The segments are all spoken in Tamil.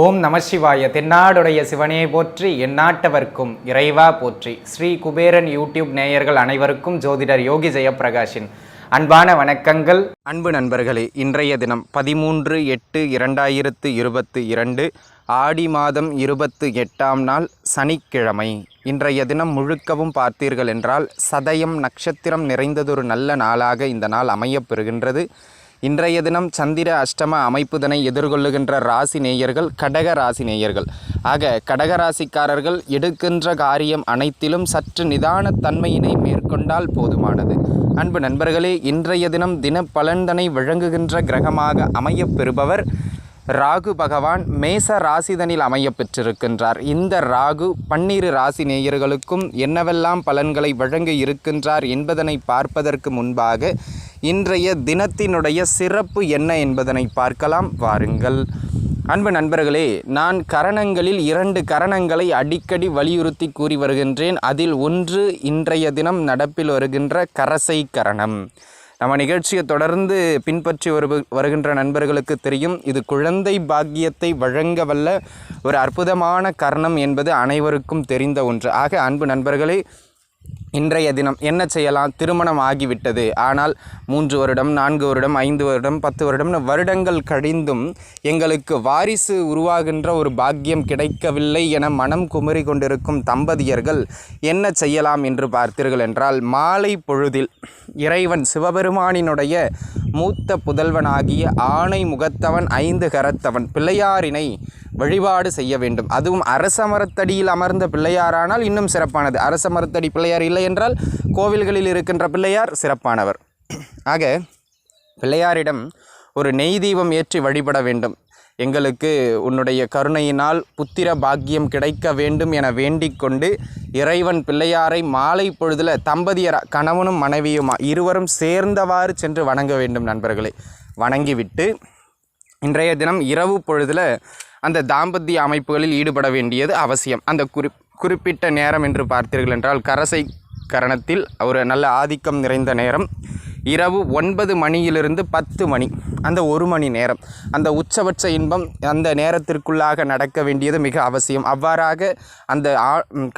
ஓம் நமசிவாய. தென்னாடுடைய சிவனே போற்றி, எந்நாட்டவர்க்கும் இறைவா போற்றி. ஸ்ரீ குபேரன் யூடியூப் நேயர்கள் அனைவருக்கும் ஜோதிடர் யோகி ஜெயப்பிரகாஷின் அன்பான வணக்கங்கள். அன்பு நண்பர்களே, இன்றைய தினம் 13/8/2022 ஆடி மாதம் 28ஆம் நாள் சனிக்கிழமை. இன்றைய தினம் முழுக்கவும் பார்த்தீர்கள் என்றால் சதயம் நட்சத்திரம் நிறைந்ததொரு நல்ல நாளாக இந்த நாள் அமையப்பெறுகின்றது. இன்றைய தினம் சந்திர அஷ்டம அமைப்புதனை எதிர்கொள்ளுகின்ற ராசி நேயர்கள் கடக ராசி நேயர்கள். ஆக கடகராசிக்காரர்கள் எடுக்கின்ற காரியம் அனைத்திலும் சற்று நிதானத்தன்மையினை மேற்கொண்டால் போதுமானது. அன்பு நண்பர்களே, இன்றைய தினம் தின பலன்தனை வழங்குகின்ற கிரகமாக அமையப்பெறுபவர் ராகு பகவான் மேச ராசிதனில் அமைய பெற்றிருக்கின்றார். இந்த ராகு 12 ராசி நேயர்களுக்கும் என்னவெல்லாம் பலன்களை வழங்க இருக்கின்றார் என்பதனை பார்ப்பதற்கு முன்பாக இன்றைய தினத்தினுடைய சிறப்பு என்ன என்பதனை பார்க்கலாம் வாருங்கள். அன்பு நண்பர்களே, நான் கரணங்களில் 2 கரணங்களை அடிக்கடி வலியுறுத்தி கூறி வருகின்றேன். அதில் ஒன்று இன்றைய தினம் நடப்பில் வருகின்ற கரசை கரணம். நம்ம நிகழ்ச்சியை தொடர்ந்து பின்பற்றி வருகின்ற நண்பர்களுக்கு தெரியும், இது குழந்தை பாக்கியத்தை வழங்க வல்ல ஒரு அற்புதமான கரணம் என்பது அனைவருக்கும் தெரிந்த ஒன்று. ஆக அன்பு நண்பர்களே, இன்றைய தினம் என்ன செய்யலாம்? திருமணம் ஆகிவிட்டது, ஆனால் 3 வருடம் 4 வருடம் 5 வருடம் 10 வருடம்னு வருடங்கள் கழிந்தும் எங்களுக்கு வாரிசு உருவாகின்ற ஒரு பாக்கியம் கிடைக்கவில்லை என மனம் குமரி கொண்டிருக்கும் தம்பதியர்கள் என்ன செய்யலாம் என்று பார்த்தீர்கள் என்றால், மாலை பொழுதில் இறைவன் சிவபெருமானினுடைய மூத்த புதல்வனாகிய ஆணை முகத்தவன் 5 கரத்தவன் பிள்ளையாரினை வழிபாடு செய்ய வேண்டும். அதுவும் அரச மரத்தடியில் அமர்ந்த பிள்ளையாரானால் இன்னும் சிறப்பானது. அரச மரத்தடி பிள்ளையார் இல்லை என்றால் கோவில்களில் இருக்கின்ற பிள்ளையார் சிறப்பானவர். ஆக பிள்ளையாரிடம் ஒரு நெய் தீபம் ஏற்றி வழிபட வேண்டும். எங்களுக்கு உன்னுடைய கருணையினால் புத்திர பாக்கியம் கிடைக்க வேண்டும் என வேண்டிக் கொண்டு இறைவன் பிள்ளையாரை மாலை பொழுதில் தம்பதியர் கணவனும் மனைவியுமா இருவரும் சேர்ந்தவாறு சென்று வணங்க வேண்டும் நண்பர்களே. வணங்கிவிட்டு இன்றைய தினம் இரவு பொழுதில் அந்த தாம்பத்திய அமைப்புகளில் ஈடுபட வேண்டியது அவசியம். அந்த குறிப்பிட்ட நேரம் என்று பார்த்தீர்கள் என்றால் கரசை கரணத்தில் ஒரு நல்ல ஆதிக்கம் நிறைந்த நேரம் இரவு 9 மணியிலிருந்து 10 மணி, அந்த 1 மணி நேரம், அந்த உச்சபட்ச இன்பம் அந்த நேரத்திற்குள்ளாக நடக்க வேண்டியது மிக அவசியம். அவ்வாறாக அந்த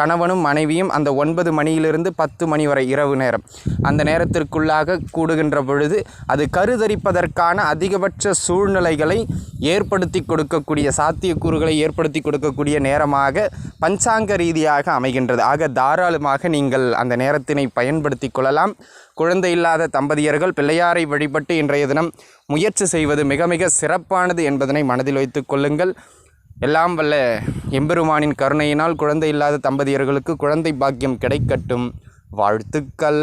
கணவனும் மனைவியும் அந்த 9 மணியிலிருந்து 10 மணி வரை இரவு நேரம், அந்த நேரத்திற்குள்ளாக கூடுகின்ற பொழுது அது கருதரிப்பதற்கான அதிகபட்ச சூழ்நிலைகளை ஏற்படுத்தி கொடுக்கக்கூடிய சாத்தியக்கூறுகளை ஏற்படுத்தி கொடுக்கக்கூடிய நேரமாக பஞ்சாங்க ரீதியாக அமைகின்றது. ஆக தாராளமாக நீங்கள் அந்த நேரத்தினை பயன்படுத்தி கொள்ளலாம். குழந்தை இல்லாத தம்பதியர்கள் பிள்ளையாரை வழிபட்டு இன்றைய தினம் முயற்சி செய்வது மிக மிக சிறப்பானது என்பதனை மனதில் வைத்து கொள்ளுங்கள். எல்லாம் வல்ல எம்பெருமானின் கருணையினால் குழந்தை இல்லாத தம்பதியர்களுக்கு குழந்தை பாக்கியம் கிடைக்கட்டும். வாழ்த்துக்கள்.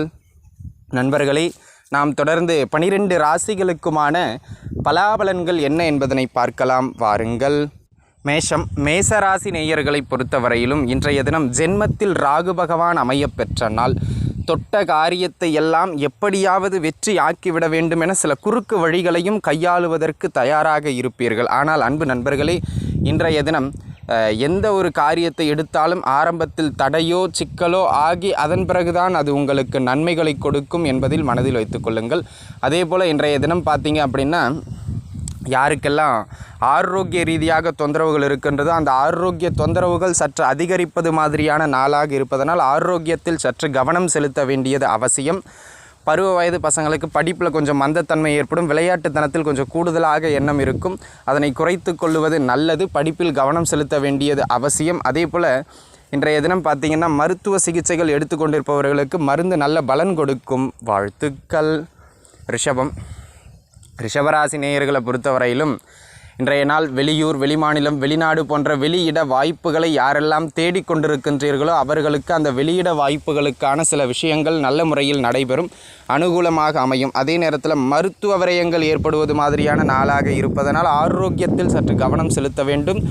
நண்பர்களே, நாம் தொடர்ந்து 12 ராசிகளுக்குமான பலாபலன்கள் என்ன என்பதனை பார்க்கலாம் வாருங்கள். மேசராசி நேயர்களை பொறுத்தவரையிலும் இன்றைய தினம் ஜென்மத்தில் ராகு பகவான் அமைய பெற்ற நாள். தொட்ட காரியத்தை எல்லாம் எப்படியாவது வெற்றி ஆக்கிவிட வேண்டும் என சில குறுக்கு வழிகளையும் கையாளுவதற்கு தயாராக இருப்பீர்கள். ஆனால் அன்பு நண்பர்களே, இன்றைய தினம் எந்த ஒரு காரியத்தை எடுத்தாலும் ஆரம்பத்தில் தடையோ சிக்கலோ ஆகி அதன் பிறகுதான் அது உங்களுக்கு நன்மைகளை கொடுக்கும் என்பதில் மனதில் வைத்து கொள்ளுங்கள். அதே போல் இன்றைய தினம் பார்த்தீங்க அப்படின்னா, யாருக்கெல்லாம் ஆரோக்கிய ரீதியாக தொந்தரவுகள் இருக்கின்றதோ அந்த ஆரோக்கிய தொந்தரவுகள் சற்று அதிகரிப்பது மாதிரியான நாளாக இருப்பதனால் ஆரோக்கியத்தில் சற்று கவனம் செலுத்த வேண்டியது அவசியம். பருவ வயது பசங்களுக்கு படிப்பில் கொஞ்சம் மந்தத்தன்மை ஏற்படும், விளையாட்டுத்தனத்தில் கொஞ்சம் கூடுதலாக எண்ணம் இருக்கும், அதனை குறைத்து கொள்வது நல்லது. படிப்பில் கவனம் செலுத்த வேண்டியது அவசியம். அதே போல் இன்றைய தினம் பார்த்திங்கன்னா, மருத்துவ சிகிச்சைகள் எடுத்துக்கொண்டிருப்பவர்களுக்கு மருந்து நல்ல பலன் கொடுக்கும். வாழ்த்துக்கள். ரிஷபராசி நேயர்களை பொறுத்தவரையிலும் இன்றைய நாள் வெளியூர் வெளிமாநிலம் வெளிநாடு போன்ற வெளியிட வாய்ப்புகளை யாரெல்லாம் தேடிக்கொண்டிருக்கின்றீர்களோ அவர்களுக்கு அந்த வெளியிட வாய்ப்புகளுக்கான சில விஷயங்கள் நல்ல முறையில் நடைபெறும், அனுகூலமாக அமையும். அதே நேரத்தில் மருத்துவ விரயங்கள் ஏற்படுவது மாதிரியான நாளாக இருப்பதனால் ஆரோக்கியத்தில் சற்று கவனம் செலுத்த வேண்டும்.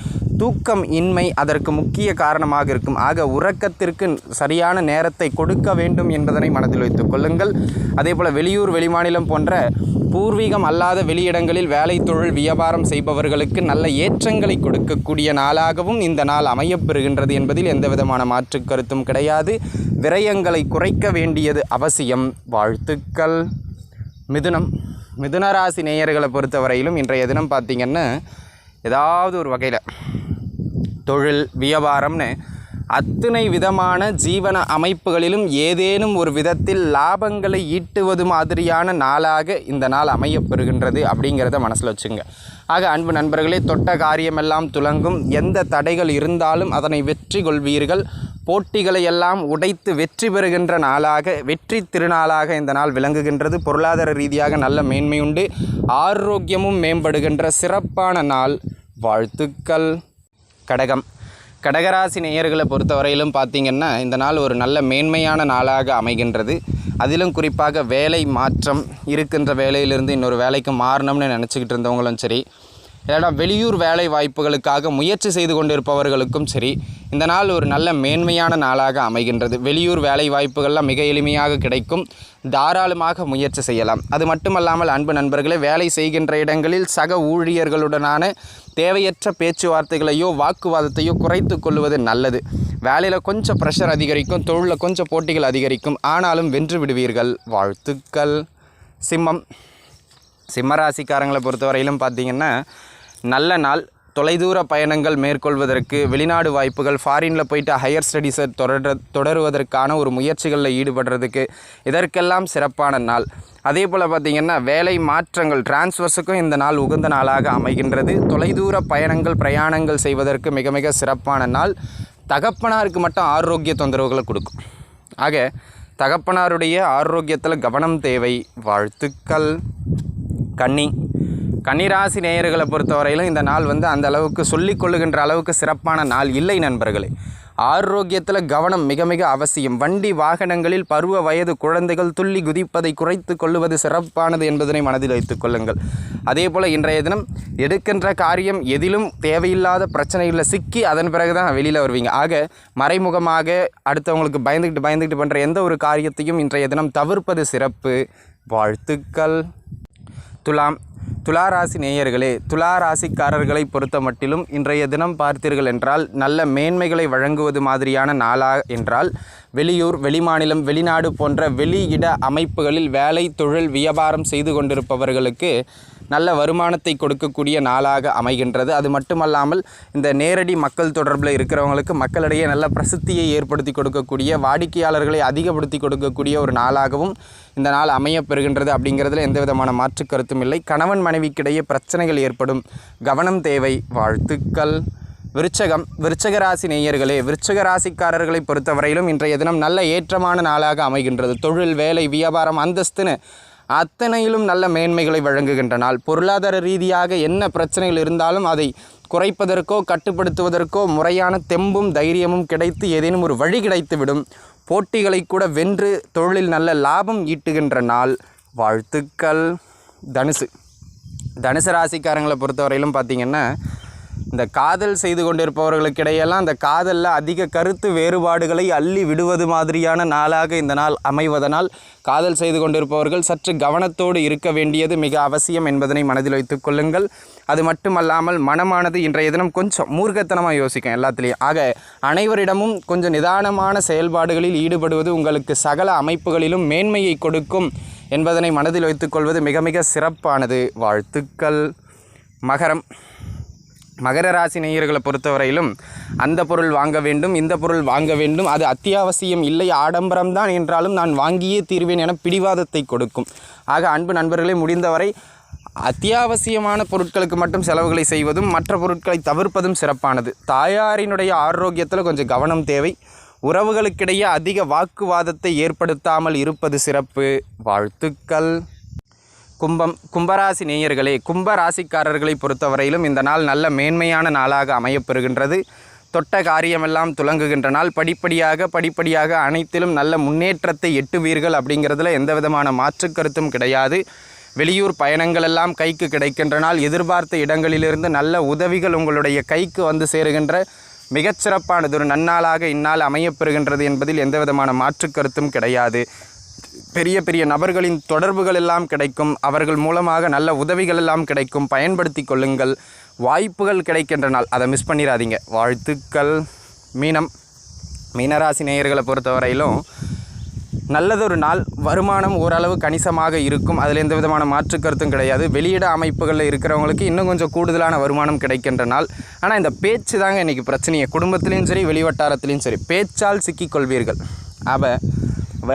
தூக்கம் இன்மை அதற்கு முக்கிய காரணமாக இருக்கும். ஆக உறக்கத்திற்கு சரியான நேரத்தை கொடுக்க வேண்டும் என்பதனை மனதில் வைத்துக் கொள்ளுங்கள். அதேபோல் வெளியூர் வெளிமாநிலம் போன்ற பூர்வீகம் அல்லாத வெளியிடங்களில் வேலை தொழில் வியாபாரம் செய்பவர்களுக்கு நல்ல ஏற்றங்களை கொடுக்கக்கூடிய நாளாகவும் இந்த நாள் அமையப்பெறுகின்றது என்பதில் எந்தவிதமான மாற்று கருத்தும் கிடையாது. விரயங்களை குறைக்க வேண்டியது அவசியம். வாழ்த்துக்கள். மிதுன ராசி நேயர்களை பொறுத்தவரையிலும் இன்றைய தினம் பார்த்திங்கன்னா ஏதாவது ஒரு வகையில் தொழில் வியாபாரம்னு அத்தனை விதமான ஜீவன அமைப்புகளிலும் ஏதேனும் ஒரு விதத்தில் லாபங்களை ஈட்டுவது மாதிரியான நாளாக இந்த நாள் அமையப்பெறுகின்றது அப்படிங்கிறத மனசில் வச்சுங்க. ஆக அன்பு நண்பர்களே, தொட்ட காரியமெல்லாம் துலங்கும். எந்த தடைகள் இருந்தாலும் அதனை வெற்றி கொள்வீர்கள். போட்டிகளை எல்லாம் உடைத்து வெற்றி பெறுகின்ற நாளாக, வெற்றி திருநாளாக இந்த நாள் விளங்குகின்றது. பொருளாதார ரீதியாக நல்ல மேன்மையுண்டு. ஆரோக்கியமும் மேம்படுகின்ற சிறப்பான நாள். வாழ்த்துக்கள். கடகராசி நேயர்களை பொறுத்தவரையிலும் பார்த்திங்கன்னா இந்த நாள் ஒரு நல்ல மேன்மையான நாளாக அமைகின்றது. அதிலும் குறிப்பாக வேலை மாற்றம், இருக்கின்ற வேலையிலிருந்து இன்னொரு வேலைக்கு மாறணும்னு நினச்சிக்கிட்டு இருந்தவங்களும் சரி, இல்லைனா வெளியூர் வேலை வாய்ப்புகளுக்காக முயற்சி செய்து கொண்டிருப்பவர்களுக்கும் சரி, இந்த நாள் ஒரு நல்ல மேன்மையான நாளாக அமைகின்றது. வெளியூர் வேலை வாய்ப்புகள்லாம் மிக எளிமையாக கிடைக்கும். தாராளமாக முயற்சி செய்யலாம். அது மட்டுமல்லாமல் அன்பு நண்பர்களே, வேலை செய்கின்ற இடங்களில் சக ஊழியர்களுடனான தேவையற்ற பேச்சுவார்த்தைகளையோ வாக்குவாதத்தையோ குறைத்து கொள்வது நல்லது. வேலையில் கொஞ்சம் ப்ரெஷர் அதிகரிக்கும், தொழிலில் கொஞ்சம் போட்டிகள் அதிகரிக்கும். ஆனாலும் வென்று விடுவீர்கள். வாழ்த்துக்கள். சிம்மராசிக்காரங்களை பொறுத்தவரையிலும் பார்த்திங்கன்னா நல்ல நாள். தொலைதூர பயணங்கள் மேற்கொள்வதற்கு, வெளிநாடு வாய்ப்புகள், ஃபாரினில் போயிட்டு ஹையர் ஸ்டடீஸை தொடருவதற்கான ஒரு முயற்சிகளில் ஈடுபடுறதுக்கு இதற்கெல்லாம் சிறப்பான நாள். அதே போல் பார்த்திங்கன்னா வேலை மாற்றங்கள், டிரான்ஸ்ஃபர்ஸுக்கும் இந்த நாள் உகந்த நாளாக அமைகின்றது. தொலைதூர பயணங்கள், பிரயாணங்கள் செய்வதற்கு மிக மிக சிறப்பான நாள். தகப்பனாருக்கு மட்டும் ஆரோக்கிய தொந்தரவுகளை கொடுக்கும். ஆக தகப்பனாருடைய ஆரோக்கியத்தில் கவனம் தேவை. வாழ்த்துக்கள். கன்னிராசி நேயர்களை பொறுத்தவரையிலும் இந்த நாள் அந்த அளவுக்கு சொல்லிக் கொள்ளுகின்ற அளவுக்கு சிறப்பான நாள் இல்லை நண்பர்களே. ஆரோக்கியத்தில் கவனம் மிக மிக அவசியம். வண்டி வாகனங்களில் பருவ வயது குழந்தைகள் துள்ளி குதிப்பதை குறைத்து கொள்ளுவது சிறப்பானது என்பதனை மனதில் வைத்துக் கொள்ளுங்கள். அதே போல் இன்றைய தினம் எடுக்கின்ற காரியம் எதிலும் தேவையில்லாத பிரச்சனைகளில் சிக்கி அதன் பிறகு தான் வெளியில் வருவீங்க. ஆக மறைமுகமாக அடுத்தவங்களுக்கு பயந்துக்கிட்டு பண்ணுற எந்த ஒரு காரியத்தையும் இன்றைய தினம் தவிர்ப்பது சிறப்பு. வாழ்த்துக்கள். துளாராசி நேயர்களே, துளாராசிக்காரர்களை பொறுத்த மட்டிலும் இன்றைய தினம் பார்த்தீர்கள் என்றால் நல்ல மேன்மைகளை வழங்குவது மாதிரியான நாளா என்றால் வெளியூர், வெளிமாநிலம், வெளிநாடு போன்ற வெளியிட அமைப்புகளில் வேலை, தொழில், வியாபாரம் செய்து கொண்டிருப்பவர்களுக்கு நல்ல வருமானத்தை கொடுக்கக்கூடிய நாளாக அமைகின்றது. அது மட்டுமல்லாமல் இந்த நேரடி மக்கள் தொடர்பில் இருக்கிறவங்களுக்கு மக்களிடையே நல்ல பிரசித்தியை ஏற்படுத்தி கொடுக்கக்கூடிய, வாடிக்கையாளர்களை அதிகப்படுத்தி கொடுக்கக்கூடிய ஒரு நாளாகவும் இந்த நாள் அமையப்பெறுகின்றது. அப்படிங்கிறதுல எந்த விதமான மாற்று கருத்தும் இல்லை. கணவன் மனைவிக்கிடையே பிரச்சனைகள் ஏற்படும். கவனம் தேவை. வாழ்த்துக்கள். விருச்சக ராசி நேயர்களே, விருச்சக ராசிக்காரர்களை பொறுத்தவரையிலும் இன்றைய தினம் நல்ல ஏற்றமான நாளாக அமைகின்றது. தொழில், வேலை, வியாபாரம், அந்தஸ்துன்னு அத்தனையிலும் நல்ல மேன்மைகளை வழங்குகின்ற நாள். பொருளாதார ரீதியாக என்ன பிரச்சனைகள் இருந்தாலும் அதை குறைப்பதற்கோ கட்டுப்படுத்துவதற்கோ முறையான தெம்பும் தைரியமும் கிடைத்து ஏதேனும் ஒரு வழி கிடைத்துவிடும். போட்டிகளை கூட வென்று தொழிலில் நல்ல லாபம் ஈட்டுகின்ற நாள். வாழ்த்துக்கள். தனுசு ராசிக்காரங்களை பொறுத்தவரையிலும் பார்த்திங்கன்னா இந்த காதல் செய்து கொண்டிருப்பவர்களுக்கு இடையெல்லாம் அந்த காதலில் அதிக கருத்து வேறுபாடுகளை அள்ளி விடுவது மாதிரியான நாளாக இந்த நாள் அமைவதனால் காதல் செய்து கொண்டிருப்பவர்கள் சற்று கவனத்தோடு இருக்க வேண்டியது மிக அவசியம் என்பதனை மனதில் வைத்துக் கொள்ளுங்கள். அது மட்டுமல்லாமல் மனமானது இன்றைய தினம் கொஞ்சம் மூர்க்கத்தனமாக யோசிக்கும் எல்லாத்துலேயும். ஆக அனைவரிடமும் கொஞ்சம் நிதானமான செயல்பாடுகளில் ஈடுபடுவது உங்களுக்கு சகல அமைப்புகளிலும் மேன்மையை கொடுக்கும் என்பதனை மனதில் வைத்துக்கொள்வது மிக மிக சிறப்பானது. வாழ்த்துக்கள். மகர ராசி நேயர்களை பொறுத்தவரையிலும் அந்த பொருள் வாங்க வேண்டும், இந்த பொருள் வாங்க வேண்டும், அது அத்தியாவசியம் இல்லை, ஆடம்பரம்தான் என்றாலும் நான் வாங்கியே தீர்வேன் என பிடிவாதத்தை கொடுக்கும். ஆக அன்பு நண்பர்களே, முடிந்தவரை அத்தியாவசியமான பொருட்களுக்கு மட்டும் செலவுகளை செய்வதும் மற்ற பொருட்களை தவிர்ப்பதும் சிறப்பானது. தாயாரினுடைய ஆரோக்கியத்தில் கொஞ்சம் கவனம் தேவை. உறவுகளுக்கிடையே அதிக வாக்குவாதத்தை ஏற்படுத்தாமல் இருப்பது சிறப்பு. வாழ்த்துக்கள். கும்பராசி நேயர்களே, கும்பராசிக்காரர்களை பொறுத்தவரையிலும் இந்த நாள் நல்ல மேன்மையான நாளாக அமையப்பெறுகின்றது. தொட்ட காரியமெல்லாம் துலங்குகின்ற நாள். படிப்படியாக அனைத்திலும் நல்ல முன்னேற்றத்தை எட்டுவீர்கள். அப்படிங்கிறதுல எந்த விதமான மாற்று கருத்தும் கிடையாது. வெளியூர் பயணங்கள் எல்லாம் கைக்கு கிடைக்கின்ற நாள். எதிர்பார்த்த இடங்களிலிருந்து நல்ல உதவிகள் உங்களுடைய கைக்கு வந்து சேருகின்ற மிகச்சிறப்பானது ஒரு நன்னாளாக இந்நாள் அமையப்பெறுகின்றது என்பதில் எந்த விதமான மாற்று கருத்தும் கிடையாது. பெரிய பெரிய நபர்களின் தொடர்புகள் எல்லாம் கிடைக்கும். அவர்கள் மூலமாக நல்ல உதவிகள் எல்லாம் கிடைக்கும். பயன்படுத்தி கொள்ளுங்கள். வாய்ப்புகள் கிடைக்கின்ற நாள், அதை மிஸ் பண்ணிடாதீங்க. வாழ்த்துக்கள். மீனராசி நேயர்களை பொறுத்தவரையிலும் நல்லதொரு நாள். வருமானம் ஓரளவு கணிசமாக இருக்கும், அதில் எந்த விதமான மாற்று கருத்தும் கிடையாது. வெளியிட அமைப்புகளில் இருக்கிறவங்களுக்கு இன்னும் கொஞ்சம் கூடுதலான வருமானம் கிடைக்கின்ற நாள். ஆனால் இந்த பேச்சு தாங்க இன்றைக்கி பிரச்சனையே. குடும்பத்துலேயும் சரி, வெளிவட்டாரத்துலேயும் சரி, பேச்சால் சிக்கிக்கொள்வீர்கள்.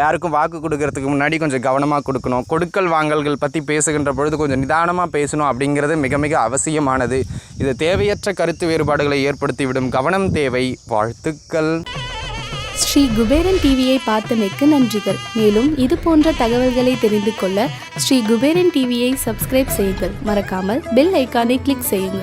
யாருக்கும் வாக்கு கொடுக்கறதுக்கு முன்னாடி கொஞ்சம் கவனமாக கொடுக்கணும். கொடுக்கல் வாங்கல்கள் பற்றி பேசுகின்ற பொழுது கொஞ்சம் நிதானமாக பேசணும் அப்படிங்கிறது மிக மிக அவசியமானது. இது தேவையற்ற கருத்து வேறுபாடுகளை ஏற்படுத்திவிடும். கவனம் தேவை. வாழ்த்துக்கள். ஸ்ரீ குபேரன் டிவியை பார்த்தமைக்கு நன்றிகள். மேலும் இது போன்ற தகவல்களை தெரிந்து கொள்ள ஸ்ரீ குபேரன் டிவியை சப்ஸ்கிரைப் செய்யுங்கள். மறக்காமல் பெல் ஐக்கானை கிளிக் செய்யுங்கள்.